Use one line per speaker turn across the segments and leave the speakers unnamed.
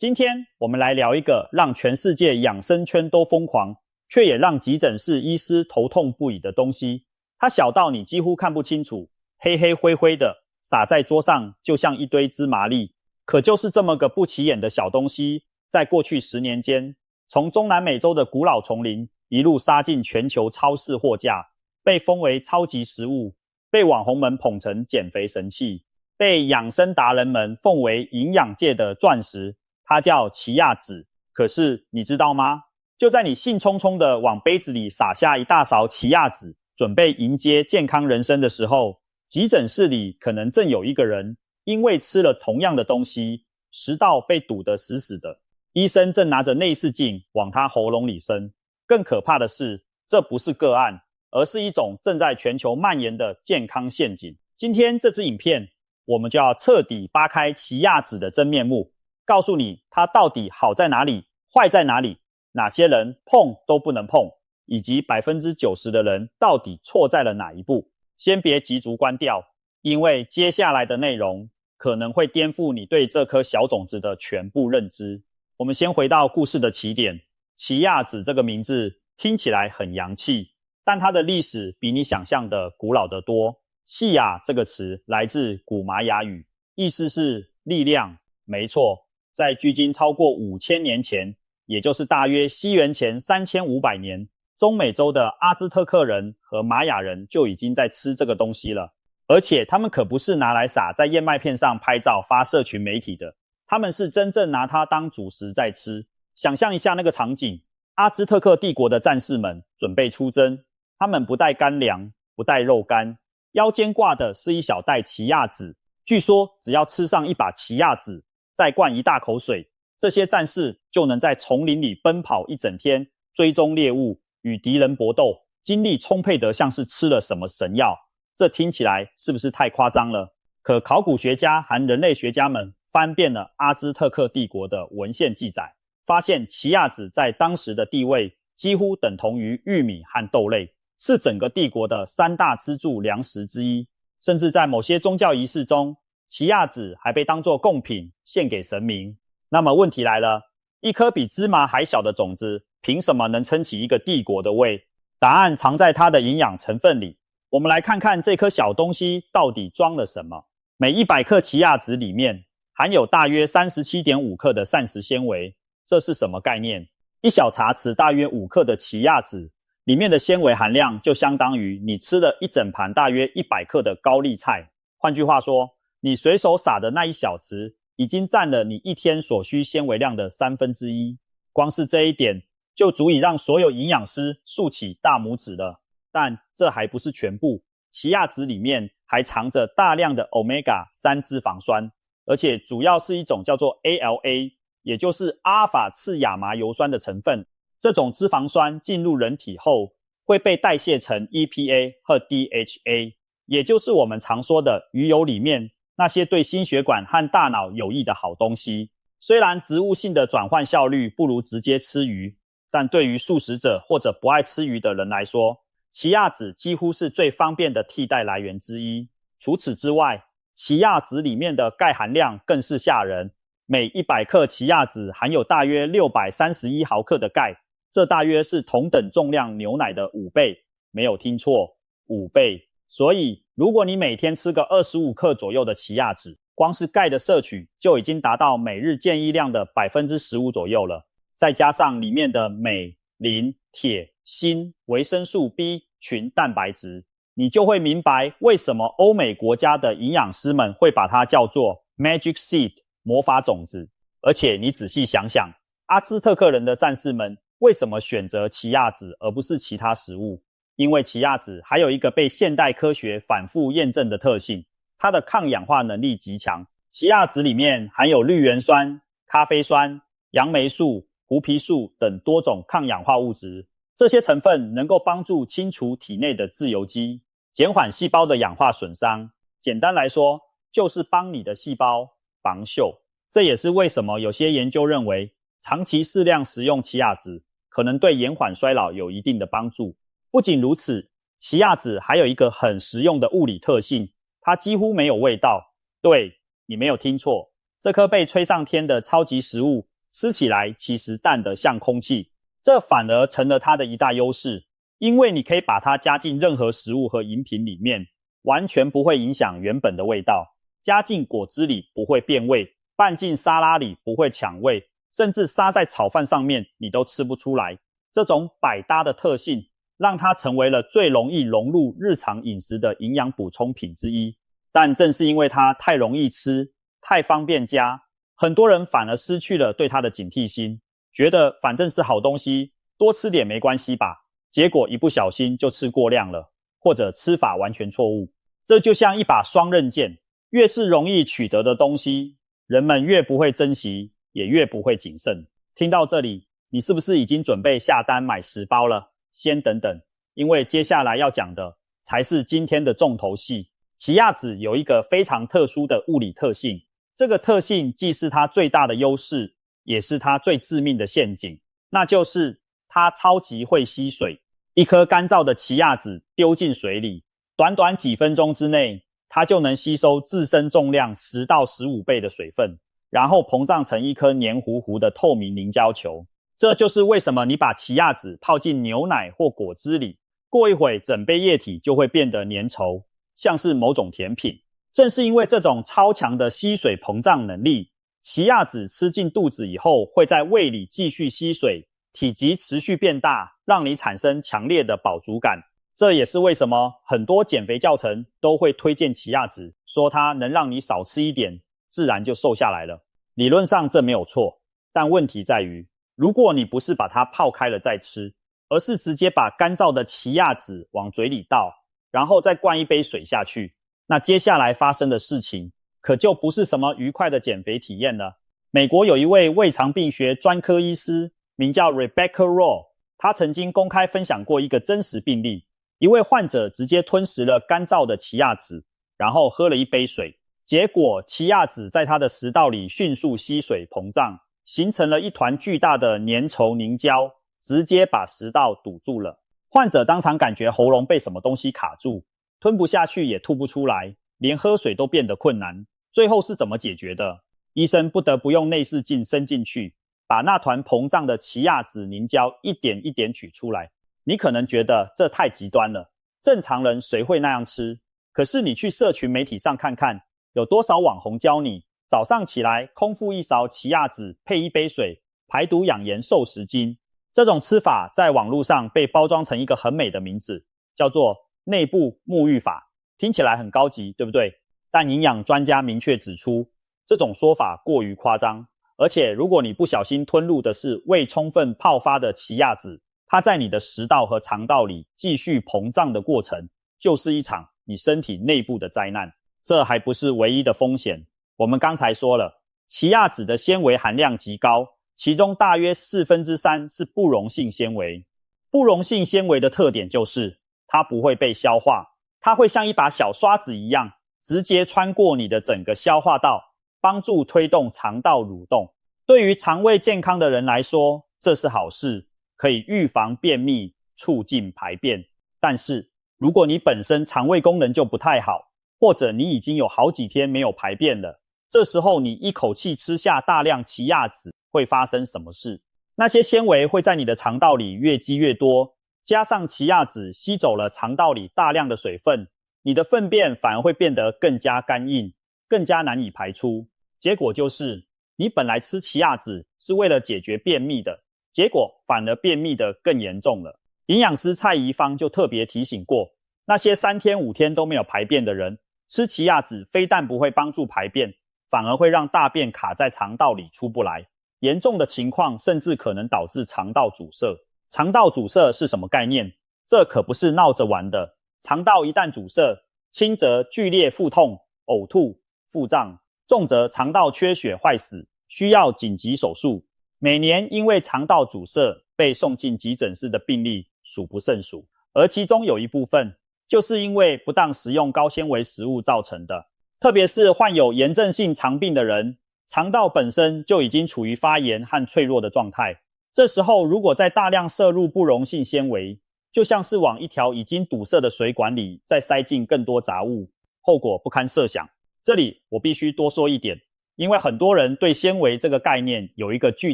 今天我们来聊一个让全世界养生圈都疯狂，却也让急诊室医师头痛不已的东西。它小到你几乎看不清楚，黑黑灰灰的，撒在桌上就像一堆芝麻粒。可就是这么个不起眼的小东西，在过去10年间，从中南美洲的古老丛林一路杀进全球超市货架，被封为超级食物，被网红们捧成减肥神器，被养生达人们奉为营养界的钻石，它叫奇亚籽。可是你知道吗？就在你兴冲冲的往杯子里撒下一大勺奇亚籽，准备迎接健康人生的时候，急诊室里可能正有一个人因为吃了同样的东西，食道被堵得死死的，医生正拿着内视镜往他喉咙里伸。更可怕的是，这不是个案，而是一种正在全球蔓延的健康陷阱。今天这支影片，我们就要彻底扒开奇亚籽的真面目，告诉你它到底好在哪里，坏在哪里，哪些人碰都不能碰，以及 90% 的人到底错在了哪一步。先别急逐关掉，因为接下来的内容可能会颠覆你对这颗小种子的全部认知。我们先回到故事的起点，奇亚籽这个名字听起来很洋气，但它的历史比你想象的古老得多。细亚这个词来自古玛雅语，意思是力量。没错，在距今超过5000年前，也就是大约西元前3500年，中美洲的阿兹特克人和玛雅人就已经在吃这个东西了。而且他们可不是拿来撒在燕麦片上拍照发社群媒体的，他们是真正拿它当主食在吃。想象一下那个场景，阿兹特克帝国的战士们准备出征，他们不带干粮，不带肉干，腰间挂的是一小袋奇亚籽。据说只要吃上一把奇亚籽，再灌一大口水，这些战士就能在丛林里奔跑一整天，追踪猎物，与敌人搏斗，精力充沛得像是吃了什么神药。这听起来是不是太夸张了？可考古学家和人类学家们翻遍了阿兹特克帝国的文献记载，发现奇亚籽在当时的地位几乎等同于玉米和豆类，是整个帝国的3大支柱粮食之一。甚至在某些宗教仪式中，奇亚籽还被当作贡品献给神明。那么问题来了，一颗比芝麻还小的种子，凭什么能撑起一个帝国的胃？答案藏在它的营养成分里。我们来看看这颗小东西到底装了什么。每100克奇亚籽里面含有大约 37.5 克的膳食纤维。这是什么概念？一小茶匙大约5克的奇亚籽里面的纤维含量就相当于你吃了一整盘大约100克的高丽菜。换句话说，你随手撒的那一小匙已经占了你一天所需纤维量的1/3。光是这一点就足以让所有营养师竖起大拇指了。但这还不是全部，奇亚籽里面还藏着大量的 Omega-3 脂肪酸，而且主要是一种叫做 ALA， 也就是阿尔法次亚麻油酸的成分。这种脂肪酸进入人体后会被代谢成 EPA 和 DHA， 也就是我们常说的鱼油里面那些对心血管和大脑有益的好东西。虽然植物性的转换效率不如直接吃鱼，但对于素食者或者不爱吃鱼的人来说，奇亚籽几乎是最方便的替代来源之一。除此之外，奇亚籽里面的钙含量更是吓人，每100克奇亚籽含有大约631毫克的钙，这大约是同等重量牛奶的5倍。没有听错，5倍。所以如果你每天吃个25克左右的奇亚籽，光是钙的摄取就已经达到每日建议量的 15% 左右了。再加上里面的镁、磷、铁、锌、维生素 B 群蛋白质，你就会明白为什么欧美国家的营养师们会把它叫做 Magic Seed 魔法种子。而且你仔细想想，阿兹特克人的战士们为什么选择奇亚籽而不是其他食物？因为奇亚籽还有一个被现代科学反复验证的特性，它的抗氧化能力极强。奇亚籽里面含有绿原酸、咖啡酸、杨梅素、胡皮素等多种抗氧化物质，这些成分能够帮助清除体内的自由基，减缓细胞的氧化损伤。简单来说，就是帮你的细胞防锈。这也是为什么有些研究认为，长期适量食用奇亚籽可能对延缓衰老有一定的帮助。不仅如此，奇亚籽还有一个很实用的物理特性，它几乎没有味道。对，你没有听错，这颗被吹上天的超级食物吃起来其实淡得像空气，这反而成了它的一大优势，因为你可以把它加进任何食物和饮品里面，完全不会影响原本的味道，加进果汁里不会变味，拌进沙拉里不会抢味，甚至撒在炒饭上面你都吃不出来。这种百搭的特性让它成为了最容易融入日常饮食的营养补充品之一。但正是因为它太容易吃，太方便加，很多人反而失去了对它的警惕心，觉得反正是好东西，多吃点没关系吧，结果一不小心就吃过量了，或者吃法完全错误。这就像一把双刃剑，越是容易取得的东西，人们越不会珍惜，也越不会谨慎。听到这里，你是不是已经准备下单买10包了？先等等，因为接下来要讲的才是今天的重头戏。奇亚籽有一个非常特殊的物理特性，这个特性既是它最大的优势，也是它最致命的陷阱，那就是它超级会吸水。一颗干燥的奇亚籽丢进水里，短短几分钟之内，它就能吸收自身重量10到15倍的水分，然后膨胀成一颗黏糊糊的透明凝胶球。这就是为什么你把奇亚籽泡进牛奶或果汁里，过一会整杯液体就会变得粘稠，像是某种甜品。正是因为这种超强的吸水膨胀能力，奇亚籽吃进肚子以后会在胃里继续吸水，体积持续变大，让你产生强烈的饱足感。这也是为什么很多减肥教程都会推荐奇亚籽，说它能让你少吃一点，自然就瘦下来了。理论上这没有错，但问题在于，如果你不是把它泡开了再吃，而是直接把干燥的奇亚籽往嘴里倒，然后再灌一杯水下去，那接下来发生的事情可就不是什么愉快的减肥体验了。美国有一位胃肠病学专科医师，名叫 Rebecca Raw， 他曾经公开分享过一个真实病例，一位患者直接吞食了干燥的奇亚籽，然后喝了一杯水，结果奇亚籽在他的食道里迅速吸水膨胀，形成了一团巨大的粘稠凝胶，直接把食道堵住了。患者当场感觉喉咙被什么东西卡住，吞不下去也吐不出来，连喝水都变得困难。最后是怎么解决的？医生不得不用内视镜伸进去，把那团膨胀的奇亚籽凝胶一点一点取出来。你可能觉得这太极端了，正常人谁会那样吃？可是你去社群媒体上看看，有多少网红教你早上起来空腹一勺奇亚籽配一杯水，排毒养颜瘦10斤。这种吃法在网络上被包装成一个很美的名字，叫做内部沐浴法，听起来很高级，对不对？但营养专家明确指出，这种说法过于夸张，而且如果你不小心吞入的是未充分泡发的奇亚籽，它在你的食道和肠道里继续膨胀的过程，就是一场你身体内部的灾难。这还不是唯一的风险，我们刚才说了，奇亚籽的纤维含量极高，其中大约3/4是不溶性纤维。不溶性纤维的特点就是它不会被消化，它会像一把小刷子一样，直接穿过你的整个消化道，帮助推动肠道蠕动。对于肠胃健康的人来说，这是好事，可以预防便秘，促进排便。但是如果你本身肠胃功能就不太好，或者你已经有好几天没有排便了，这时候你一口气吃下大量奇亚籽，会发生什么事？那些纤维会在你的肠道里越积越多，加上奇亚籽吸走了肠道里大量的水分，你的粪便反而会变得更加干硬，更加难以排出。结果就是你本来吃奇亚籽是为了解决便秘的，结果反而便秘的更严重了。营养师蔡宜芳就特别提醒过，那些3天5天都没有排便的人，吃奇亚籽非但不会帮助排便，反而会让大便卡在肠道里出不来，严重的情况甚至可能导致肠道阻塞。肠道阻塞是什么概念？这可不是闹着玩的。肠道一旦阻塞，轻则剧烈腹痛、呕吐、腹胀，重则肠道缺血坏死，需要紧急手术。每年因为肠道阻塞被送进急诊室的病例数不胜数，而其中有一部分就是因为不当食用高纤维食物造成的。特别是患有炎症性肠病的人，肠道本身就已经处于发炎和脆弱的状态，这时候如果再大量摄入不溶性纤维，就像是往一条已经堵塞的水管里再塞进更多杂物，后果不堪设想。这里我必须多说一点，因为很多人对纤维这个概念有一个巨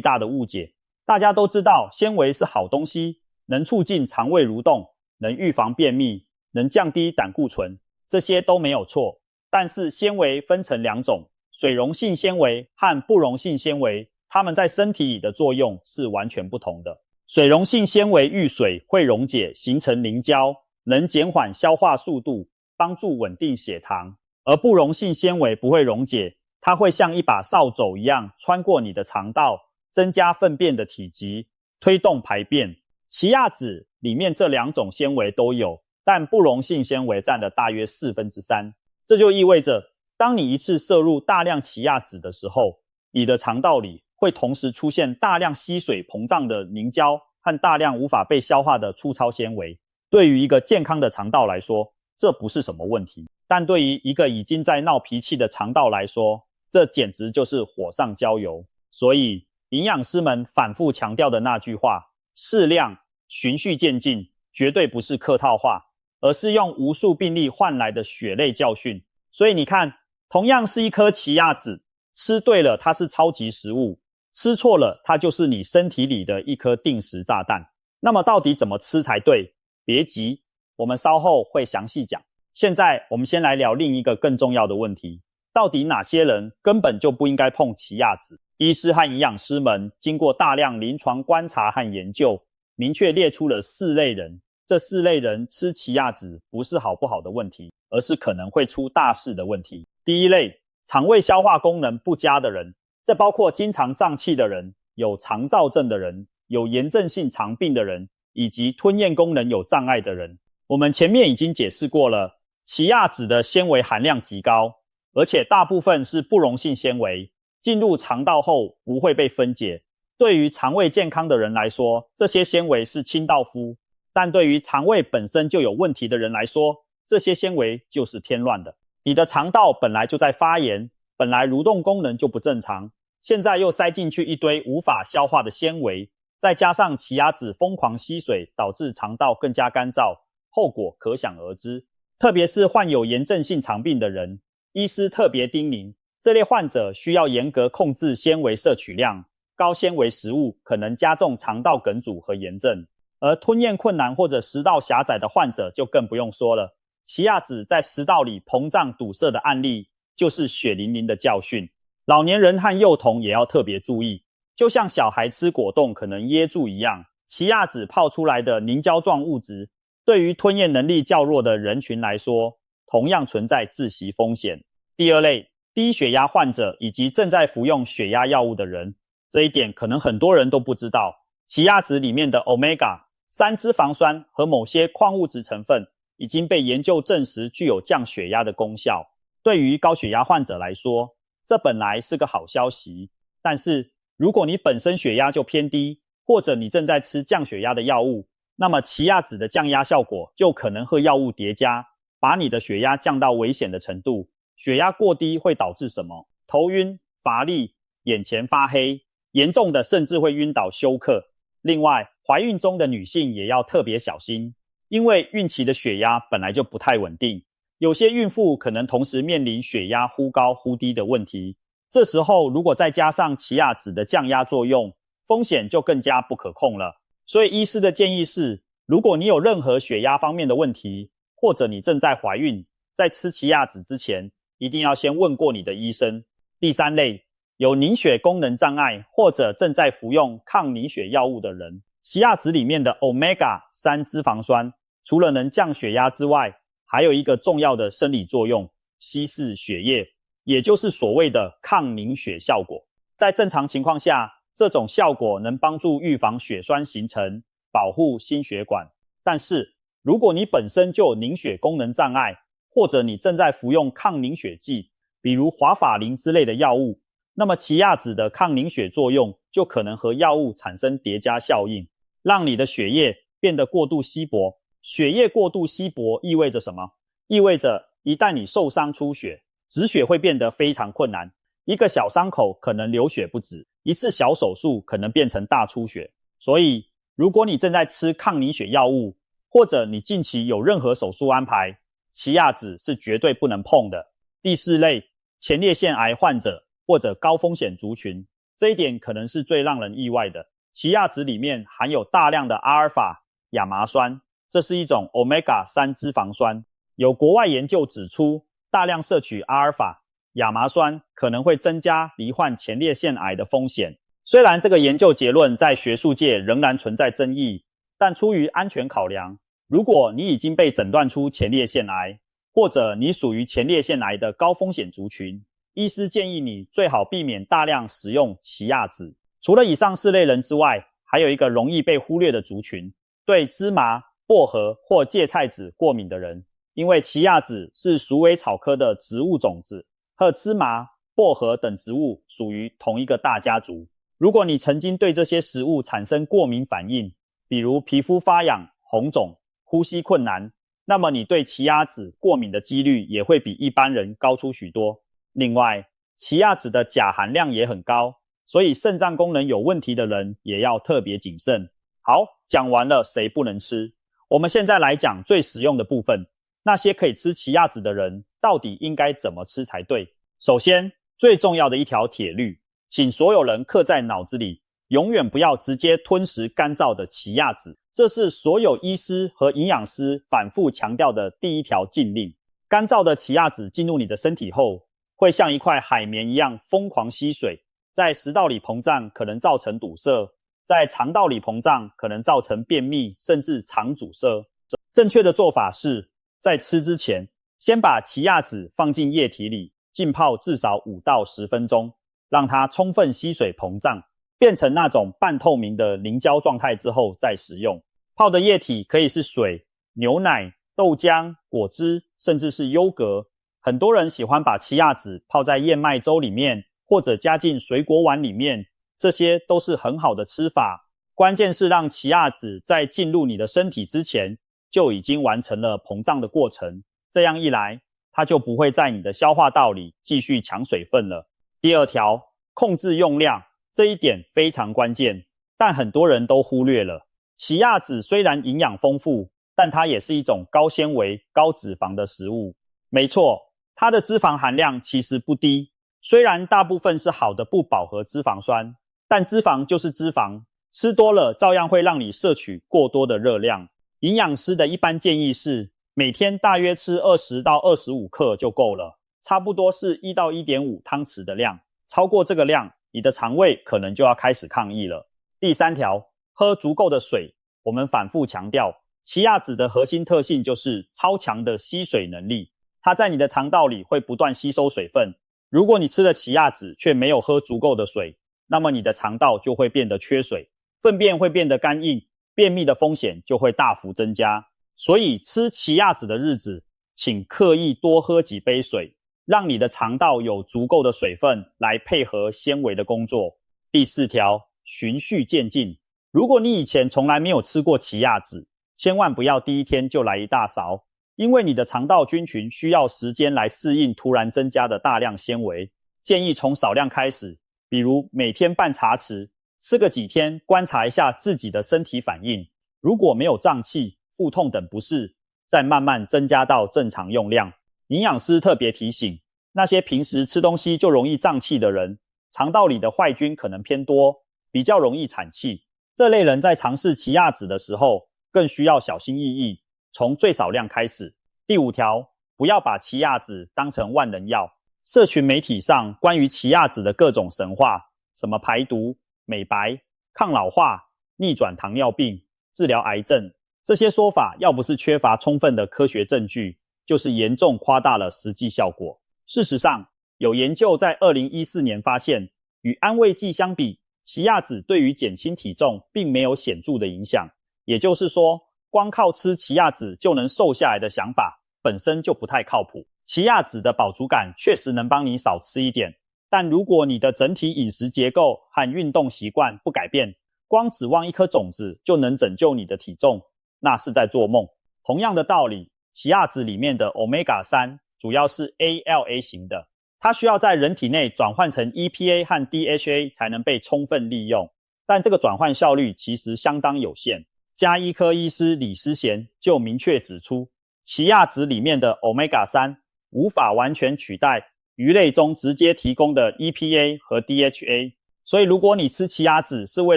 大的误解。大家都知道纤维是好东西，能促进肠胃蠕动，能预防便秘，能降低胆固醇，这些都没有错。但是纤维分成两种，水溶性纤维和不溶性纤维，它们在身体里的作用是完全不同的。水溶性纤维遇水会溶解，形成凝胶，能减缓消化速度，帮助稳定血糖。而不溶性纤维不会溶解，它会像一把扫帚一样穿过你的肠道，增加粪便的体积，推动排便。奇亚籽里面这两种纤维都有，但不溶性纤维占了大约3/4。这就意味着，当你一次摄入大量奇亚籽的时候，你的肠道里会同时出现大量吸水膨胀的凝胶和大量无法被消化的粗糙纤维。对于一个健康的肠道来说，这不是什么问题，但对于一个已经在闹脾气的肠道来说，这简直就是火上浇油。所以营养师们反复强调的那句话，适量循序渐进，绝对不是客套话，而是用无数病例换来的血泪教训。所以你看，同样是一颗奇亚籽，吃对了它是超级食物，吃错了它就是你身体里的一颗定时炸弹。那么到底怎么吃才对？别急，我们稍后会详细讲。现在我们先来聊另一个更重要的问题，到底哪些人根本就不应该碰奇亚籽？医师和营养师们经过大量临床观察和研究，明确列出了4类人。这4类人吃奇亚籽不是好不好的问题，而是可能会出大事的问题。第一类，肠胃消化功能不佳的人，这包括经常胀气的人，有肠燥症的人，有炎症性肠病的人，以及吞咽功能有障碍的人。我们前面已经解释过了，奇亚籽的纤维含量极高，而且大部分是不溶性纤维，进入肠道后不会被分解。对于肠胃健康的人来说，这些纤维是清道夫，但对于肠胃本身就有问题的人来说，这些纤维就是添乱的。你的肠道本来就在发炎，本来蠕动功能就不正常，现在又塞进去一堆无法消化的纤维，再加上奇亚籽疯狂吸水，导致肠道更加干燥，后果可想而知。特别是患有炎症性肠病的人，医师特别叮咛，这类患者需要严格控制纤维摄取量，高纤维食物可能加重肠道梗阻和炎症。而吞咽困难或者食道狭窄的患者就更不用说了，奇亚籽在食道里膨胀堵塞的案例就是血淋淋的教训。老年人和幼童也要特别注意，就像小孩吃果冻可能噎住一样，奇亚籽泡出来的凝胶状物质对于吞咽能力较弱的人群来说，同样存在窒息风险。第二类，低血压患者以及正在服用血压药物的人，这一点可能很多人都不知道。奇亚籽里面的 Omega-3 脂肪酸和某些矿物质成分已经被研究证实具有降血压的功效。对于高血压患者来说，这本来是个好消息，但是如果你本身血压就偏低，或者你正在吃降血压的药物，那么奇亚籽的降压效果就可能和药物叠加，把你的血压降到危险的程度。血压过低会导致什么？头晕、乏力、眼前发黑，严重的甚至会晕倒休克。另外，怀孕中的女性也要特别小心，因为孕期的血压本来就不太稳定，有些孕妇可能同时面临血压忽高忽低的问题。这时候如果再加上奇亚籽的降压作用，风险就更加不可控了。所以医师的建议是，如果你有任何血压方面的问题，或者你正在怀孕，在吃奇亚籽之前，一定要先问过你的医生。第三类，有凝血功能障碍或者正在服用抗凝血药物的人，奇亚籽里面的 Omega-3 脂肪酸除了能降血压之外，还有一个重要的生理作用，稀释血液，也就是所谓的抗凝血效果。在正常情况下，这种效果能帮助预防血栓形成，保护心血管。但是如果你本身就有凝血功能障碍，或者你正在服用抗凝血剂，比如华法林之类的药物，那么奇亚籽的抗凝血作用就可能和药物产生叠加效应，让你的血液变得过度稀薄。血液过度稀薄意味着什么？意味着一旦你受伤出血，止血会变得非常困难，一个小伤口可能流血不止，一次小手术可能变成大出血。所以如果你正在吃抗凝血药物，或者你近期有任何手术安排，奇亚籽是绝对不能碰的。第四类，前列腺癌患者或者高风险族群。这一点可能是最让人意外的。奇亚籽里面含有大量的阿尔法亚麻酸，这是一种 Omega-3 脂肪酸。有国外研究指出，大量摄取阿尔法亚麻酸可能会增加罹患前列腺癌的风险。虽然这个研究结论在学术界仍然存在争议，但出于安全考量，如果你已经被诊断出前列腺癌，或者你属于前列腺癌的高风险族群，医师建议你最好避免大量食用奇亚籽。除了以上4类人之外，还有一个容易被忽略的族群，对芝麻、薄荷或芥菜籽过敏的人。因为奇亚籽是鼠尾草科的植物种子，和芝麻、薄荷等植物属于同一个大家族。如果你曾经对这些食物产生过敏反应，比如皮肤发痒、红肿、呼吸困难，那么你对奇亚籽过敏的几率也会比一般人高出许多。另外，奇亚籽的钾含量也很高，所以肾脏功能有问题的人也要特别谨慎。好，讲完了谁不能吃，我们现在来讲最实用的部分，那些可以吃奇亚籽的人到底应该怎么吃才对。首先，最重要的一条铁律，请所有人刻在脑子里，永远不要直接吞食干燥的奇亚籽，这是所有医师和营养师反复强调的第一条禁令。干燥的奇亚籽进入你的身体后，会像一块海绵一样疯狂吸水，在食道里膨胀，可能造成堵塞，在肠道里膨胀，可能造成便秘，甚至肠阻塞。正确的做法是，在吃之前，先把奇亚籽放进液体里，浸泡至少5到10分钟，让它充分吸水膨胀，变成那种半透明的凝胶状态之后再食用。泡的液体可以是水、牛奶、豆浆、果汁，甚至是优格。很多人喜欢把奇亚籽泡在燕麦粥里面，或者加进水果碗里面，这些都是很好的吃法。关键是让奇亚籽在进入你的身体之前，就已经完成了膨胀的过程。这样一来，它就不会在你的消化道里继续抢水分了。第二条，控制用量，这一点非常关键，但很多人都忽略了。奇亚籽虽然营养丰富，但它也是一种高纤维、高脂肪的食物。没错，它的脂肪含量其实不低，虽然大部分是好的不饱和脂肪酸，但脂肪就是脂肪，吃多了照样会让你摄取过多的热量。营养师的一般建议是，每天大约吃20到25克就够了，差不多是1到 1.5 汤匙的量。超过这个量，你的肠胃可能就要开始抗议了。第3条，喝足够的水。我们反复强调，奇亚籽的核心特性就是超强的吸水能力，它在你的肠道里会不断吸收水分。如果你吃了奇亚籽却没有喝足够的水，那么你的肠道就会变得缺水，粪便会变得干硬，便秘的风险就会大幅增加。所以吃奇亚籽的日子，请刻意多喝几杯水，让你的肠道有足够的水分来配合纤维的工作。第4条，循序渐进。如果你以前从来没有吃过奇亚籽，千万不要第一天就来一大勺，因为你的肠道菌群需要时间来适应突然增加的大量纤维。建议从少量开始，比如每天半茶匙，吃个几天，观察一下自己的身体反应。如果没有胀气、腹痛等不适，再慢慢增加到正常用量。营养师特别提醒，那些平时吃东西就容易胀气的人，肠道里的坏菌可能偏多，比较容易产气。这类人在尝试奇亚籽的时候，更需要小心翼翼，从最少量开始。第5条，不要把奇亚籽当成万能药。社群媒体上关于奇亚籽的各种神话，什么排毒、美白、抗老化、逆转糖尿病、治疗癌症，这些说法要不是缺乏充分的科学证据，就是严重夸大了实际效果。事实上，有研究在2014年发现，与安慰剂相比，奇亚籽对于减轻体重并没有显著的影响。也就是说，光靠吃奇亚籽就能瘦下来的想法本身就不太靠谱。奇亚籽的饱足感确实能帮你少吃一点，但如果你的整体饮食结构和运动习惯不改变，光指望一颗种子就能拯救你的体重，那是在做梦。同样的道理，奇亚籽里面的 Omega-3 主要是 ALA 型的，它需要在人体内转换成 EPA 和 DHA 才能被充分利用，但这个转换效率其实相当有限。家医科医师李思贤就明确指出，奇亚籽里面的 Omega-3 无法完全取代鱼类中直接提供的 EPA 和 DHA。所以如果你吃奇亚籽是为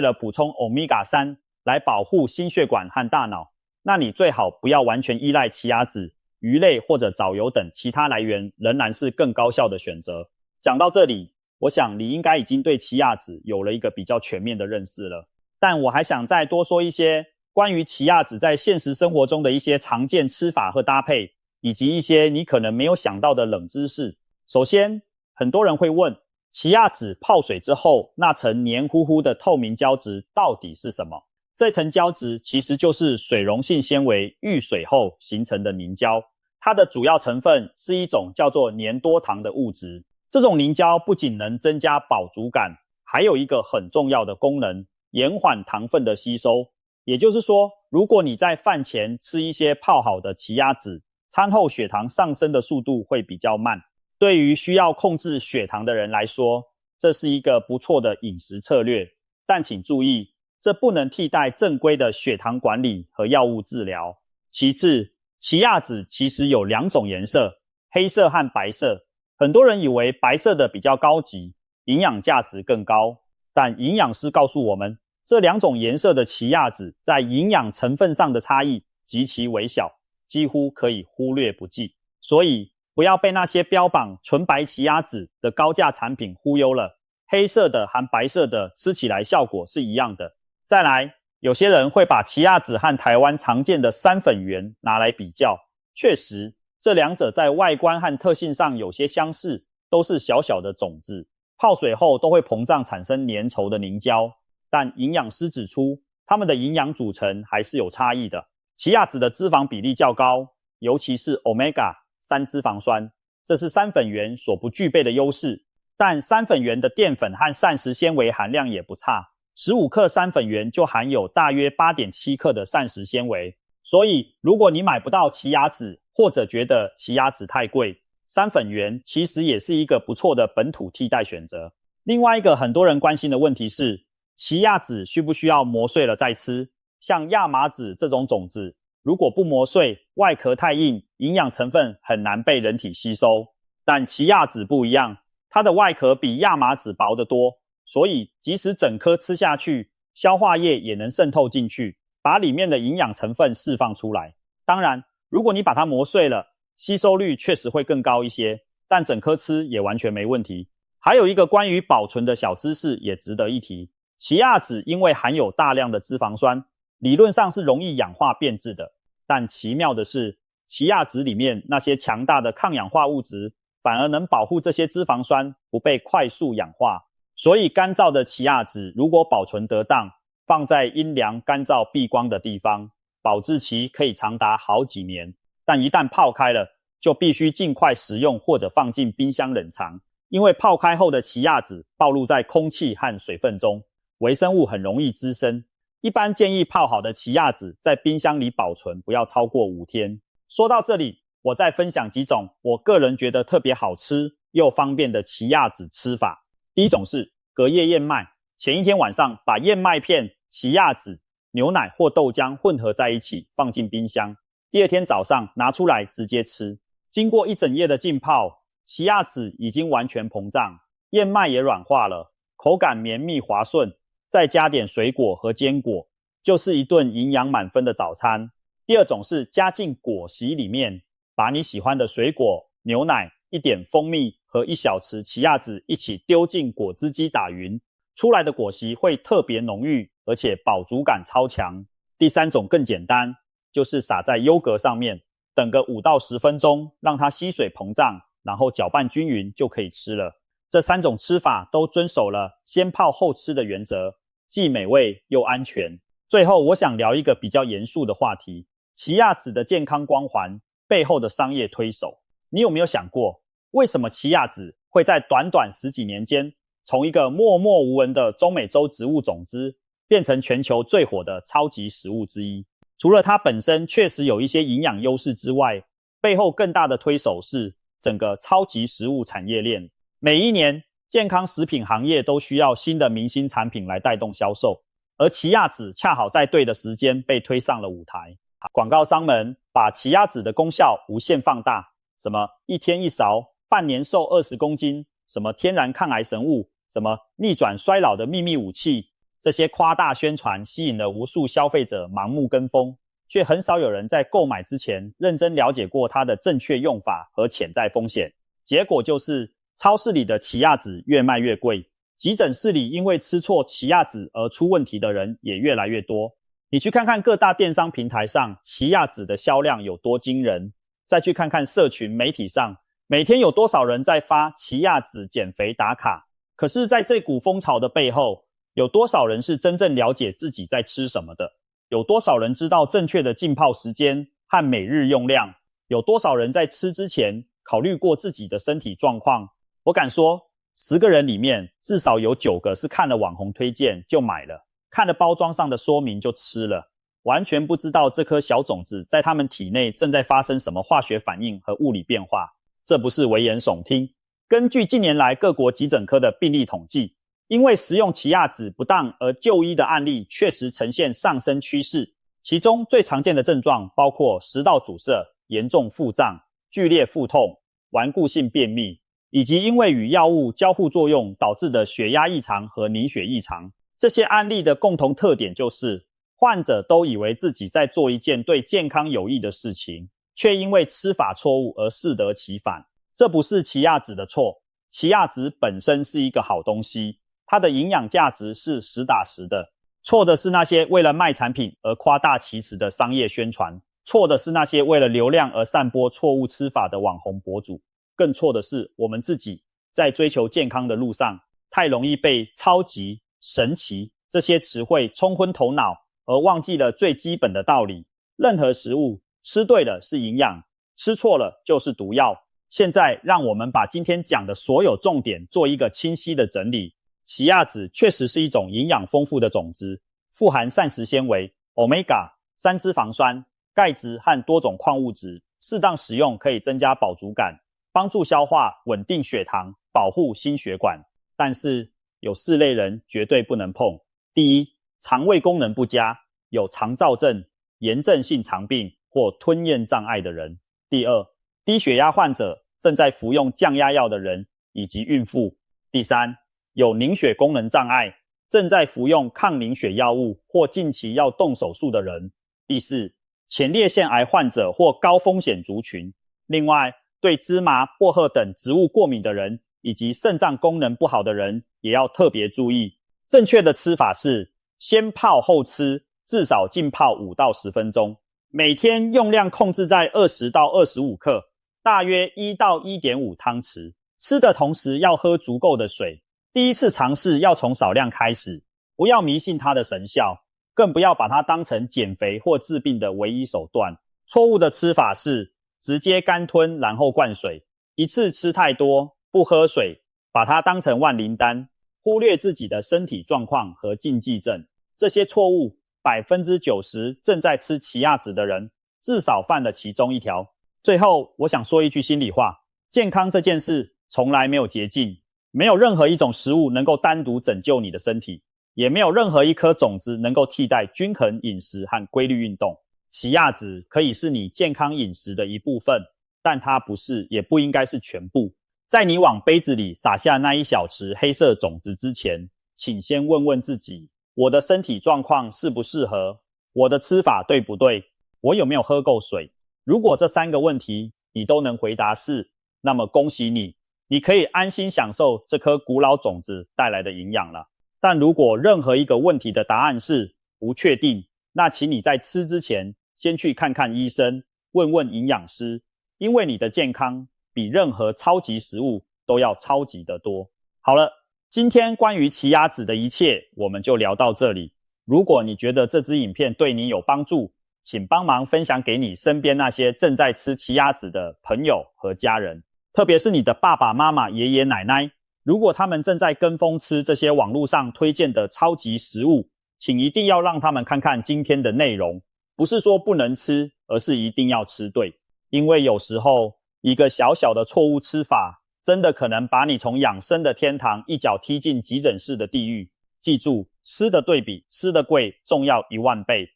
了补充 Omega-3 来保护心血管和大脑，那你最好不要完全依赖奇亚籽，鱼类或者藻油等其他来源仍然是更高效的选择。讲到这里，我想你应该已经对奇亚籽有了一个比较全面的认识了。但我还想再多说一些关于奇亚籽在现实生活中的一些常见吃法和搭配，以及一些你可能没有想到的冷知识。首先，很多人会问，奇亚籽泡水之后那层黏糊糊的透明胶质到底是什么？这层胶质其实就是水溶性纤维遇水后形成的凝胶，它的主要成分是一种叫做粘多糖的物质。这种凝胶不仅能增加饱足感，还有一个很重要的功能，延缓糖分的吸收。也就是说，如果你在饭前吃一些泡好的奇亚籽，餐后血糖上升的速度会比较慢。对于需要控制血糖的人来说，这是一个不错的饮食策略。但请注意，这不能替代正规的血糖管理和药物治疗。其次，奇亚籽其实有2种颜色，黑色和白色。很多人以为白色的比较高级，营养价值更高，但营养师告诉我们，这2种颜色的奇亚籽在营养成分上的差异极其微小，几乎可以忽略不计。所以不要被那些标榜纯白奇亚籽的高价产品忽悠了，黑色的和白色的吃起来效果是一样的。再来，有些人会把奇亚籽和台湾常见的山粉圆拿来比较，确实这2者在外观和特性上有些相似，都是小小的种子，泡水后都会膨胀产生粘稠的凝胶。但营养师指出，它们的营养组成还是有差异的。奇亚籽的脂肪比例较高，尤其是 Omega-3 脂肪酸，这是山粉圆所不具备的优势。但山粉圆的淀粉和膳食纤维含量也不差，15克山粉圆就含有大约 8.7 克的膳食纤维。所以如果你买不到奇亚籽，或者觉得奇亚籽太贵，山粉圆其实也是一个不错的本土替代选择。另外一个很多人关心的问题是，奇亚籽需不需要磨碎了再吃？像亚麻籽这种种子，如果不磨碎，外壳太硬，营养成分很难被人体吸收。但奇亚籽不一样，它的外壳比亚麻籽薄得多，所以即使整颗吃下去，消化液也能渗透进去，把里面的营养成分释放出来。当然，如果你把它磨碎了，吸收率确实会更高一些，但整颗吃也完全没问题。还有一个关于保存的小知识也值得一提，奇亚籽因为含有大量的脂肪酸，理论上是容易氧化变质的，但奇妙的是，奇亚籽里面那些强大的抗氧化物质反而能保护这些脂肪酸不被快速氧化。所以干燥的奇亚籽如果保存得当，放在阴凉干燥避光的地方，保质期可以长达好几年。但一旦泡开了，就必须尽快食用或者放进冰箱冷藏，因为泡开后的奇亚籽暴露在空气和水分中，微生物很容易滋生。一般建议泡好的奇亚籽在冰箱里保存不要超过5天。说到这里，我再分享几种我个人觉得特别好吃又方便的奇亚籽吃法。第一种是隔夜燕麦，前一天晚上把燕麦片、奇亚籽、牛奶或豆浆混合在一起放进冰箱，第2天早上拿出来直接吃。经过1整夜的浸泡，奇亚籽已经完全膨胀，燕麦也软化了，口感绵密滑顺，再加点水果和坚果，就是一顿营养满分的早餐。第2种是加进果昔里面，把你喜欢的水果、牛奶、一点蜂蜜和1小匙奇亚籽一起丢进果汁机打匀，出来的果昔会特别浓郁，而且饱足感超强。第3种更简单，就是撒在优格上面，等个5到10分钟，让它吸水膨胀，然后搅拌均匀就可以吃了。这3种吃法都遵守了先泡后吃的原则，既美味又安全。最后我想聊一个比较严肃的话题，奇亚籽的健康光环背后的商业推手。你有没有想过，为什么奇亚籽会在短短10几年间，从一个默默无闻的中美洲植物种子，变成全球最火的超级食物之一？除了它本身确实有一些营养优势之外，背后更大的推手是整个超级食物产业链。每一年，健康食品行业都需要新的明星产品来带动销售，而奇亚籽恰好在对的时间被推上了舞台。广告商们把奇亚籽的功效无限放大，什么1天1勺，半年瘦20公斤，什么天然抗癌神物，什么逆转衰老的秘密武器，这些夸大宣传吸引了无数消费者盲目跟风，却很少有人在购买之前认真了解过它的正确用法和潜在风险。结果就是超市里的奇亚籽越卖越贵，急诊室里因为吃错奇亚籽而出问题的人也越来越多。你去看看各大电商平台上奇亚籽的销量有多惊人，再去看看社群媒体上每天有多少人在发奇亚籽减肥打卡。可是在这股风潮的背后，有多少人是真正了解自己在吃什么的？有多少人知道正确的浸泡时间和每日用量？有多少人在吃之前考虑过自己的身体状况？我敢说10个人里面至少有9个是看了网红推荐就买了，看了包装上的说明就吃了，完全不知道这颗小种子在他们体内正在发生什么化学反应和物理变化。这不是危言耸听。根据近年来各国急诊科的病例统计，因为食用奇亚籽不当而就医的案例确实呈现上升趋势，其中最常见的症状包括食道阻塞、严重腹胀、剧烈腹痛、顽固性便秘，以及因为与药物交互作用导致的血压异常和凝血异常。这些案例的共同特点就是患者都以为自己在做一件对健康有益的事情，却因为吃法错误而适得其反。这不是奇亚籽的错，奇亚籽本身是一个好东西，它的营养价值是实打实的。错的是那些为了卖产品而夸大其词的商业宣传，错的是那些为了流量而散播错误吃法的网红博主，更错的是我们自己在追求健康的路上，太容易被超级、神奇这些词汇冲昏头脑，而忘记了最基本的道理：任何食物吃对了是营养，吃错了就是毒药。现在让我们把今天讲的所有重点做一个清晰的整理。奇亚籽确实是一种营养丰富的种子，富含膳食纤维、Omega、3脂肪酸、钙质和多种矿物质，适当食用可以增加饱足感，帮助消化，稳定血糖，保护心血管。但是有4类人绝对不能碰。第一，肠胃功能不佳，有肠燥症、炎症性肠病或吞咽障碍的人。第二，低血压患者、正在服用降压药的人以及孕妇。第三，有凝血功能障碍、正在服用抗凝血药物或近期要动手术的人。第四，前列腺癌患者或高风险族群。另外，对芝麻、薄荷等植物过敏的人以及肾脏功能不好的人也要特别注意。正确的吃法是先泡后吃，至少浸泡5到10分钟，每天用量控制在20到25克，大约1到 1.5 汤匙。吃的同时要喝足够的水。第一次尝试要从少量开始，不要迷信它的神效，更不要把它当成减肥或治病的唯一手段。错误的吃法是直接干吞然后灌水，一次吃太多，不喝水，把它当成万灵丹，忽略自己的身体状况和禁忌症。这些错误 90% 正在吃奇亚籽的人至少犯了其中一条。最后我想说一句心里话，健康这件事从来没有捷径，没有任何一种食物能够单独拯救你的身体，也没有任何一颗种子能够替代均衡饮食和规律运动。奇亚籽可以是你健康饮食的一部分，但它不是，也不应该是全部。在你往杯子里撒下那一小匙黑色种子之前，请先问问自己，我的身体状况适不适合？我的吃法对不对？我有没有喝够水？如果这3个问题你都能回答是，那么恭喜你，你可以安心享受这颗古老种子带来的营养了。但如果任何一个问题的答案是不确定，那请你在吃之前先去看看医生，问问营养师，因为你的健康比任何超级食物都要超级的多。好了，今天关于奇亚籽的一切我们就聊到这里。如果你觉得这支影片对你有帮助，请帮忙分享给你身边那些正在吃奇亚籽的朋友和家人，特别是你的爸爸妈妈、爷爷奶奶。如果他们正在跟风吃这些网络上推荐的超级食物，请一定要让他们看看今天的内容，不是说不能吃，而是一定要吃对。因为有时候一个小小的错误吃法，真的可能把你从养生的天堂一脚踢进急诊室的地狱。记住，吃的对比吃的贵重要10000倍。